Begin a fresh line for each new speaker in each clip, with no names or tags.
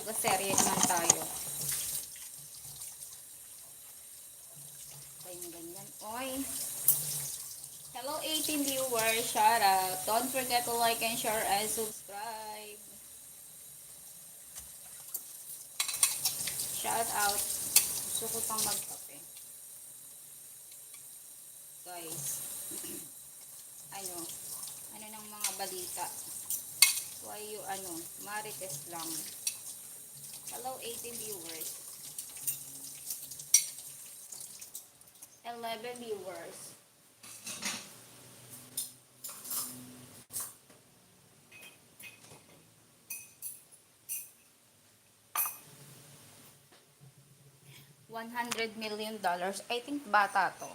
Magkaserye naman tayo. Kayong ganyan. Oy! Hello 18 viewers, shout out. Don't forget to like and share and subscribe. Shout out. Gusto ko pang magkape. Guys. Ano ng mga balita. Why you Marites lang. Hello 18 viewers. 11 viewers. $100 million. I think bata to.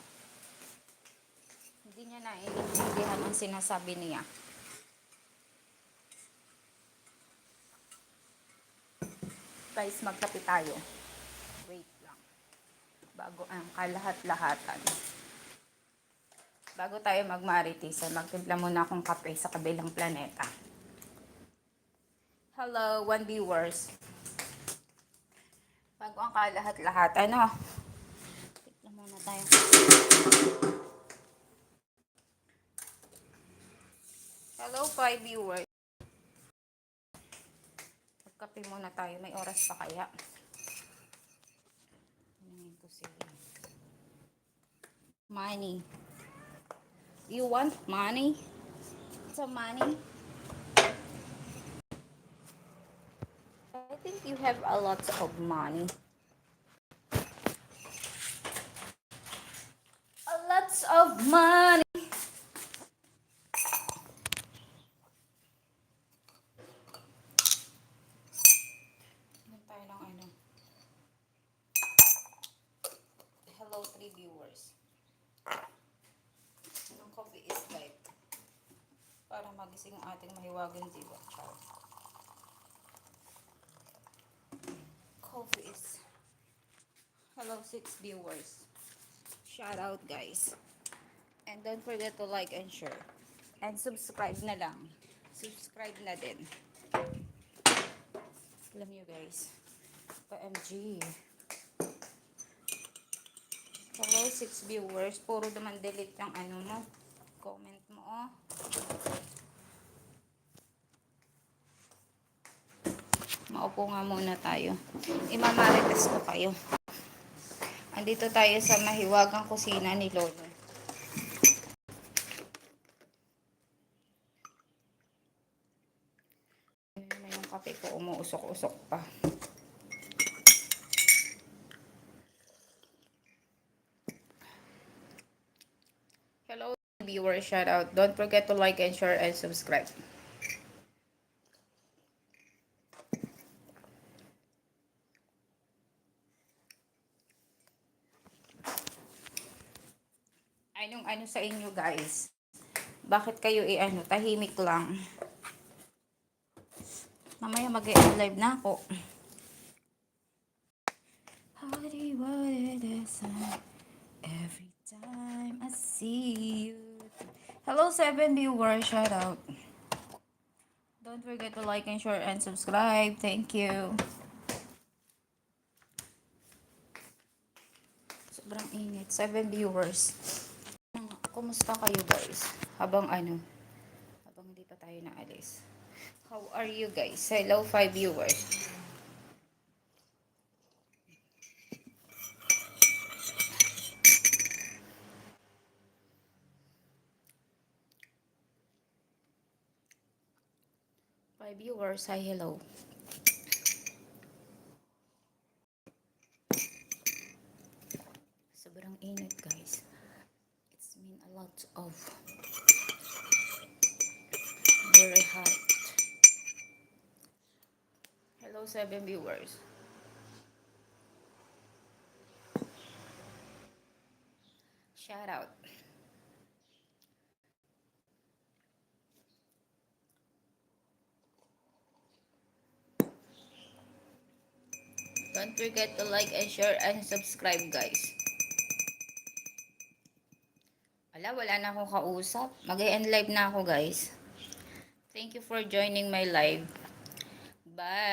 Hindi niya naiintindihan ang sinasabi niya. Guys, magkape tayo. Wait lang. Bago ang kalahat-lahatan. Bago tayo magmaritisan, magtimpla muna akong kape sa kabilang planeta. Hello, 1 viewers. Bago ang kalahat-lahatan, timpla muna tayo. Hello, 5 viewers. Magkape muna tayo. May oras pa kaya? Money. You want money? Some money? I think you have a lot of money. A lot of money. Hello 3 viewers. Anong coffee is like? Para magising ang ating mahiwagang diwa. Coffee is. Hello 6 viewers. Shout out guys. And don't forget to like and share. And subscribe na lang. Subscribe na din. Alam nyo guys. OMG. Hello 6 viewers. Puro naman delete yung mo. Comment mo Maupo nga muna tayo. Imamarites ko kayo. Andito tayo sa mahiwagang kusina ni Lolo. Yung kape ko umuusok-usok pa. Hello viewers, shout out. Don't forget to like and share and subscribe. Anong sa inyo guys? Bakit kayo tahimik lang? Mamaya mag-live na ako. Every time I see you. Hello 7 viewers, shout out. Don't forget to like and share and subscribe. Thank you. Sobrang init. 7 viewers. Kumusta kayo guys? Habang hindi pa tayo naalis. How are you guys? Hello 5 viewers. Viewers, hi, hello. Sobrang init guys. It's mean a lot of very hot. Hello 7 viewers. Shout out. Don't forget to like and share and subscribe guys. Wala na akong kausap. Mag-end live na ako guys. Thank you for joining my live. Bye.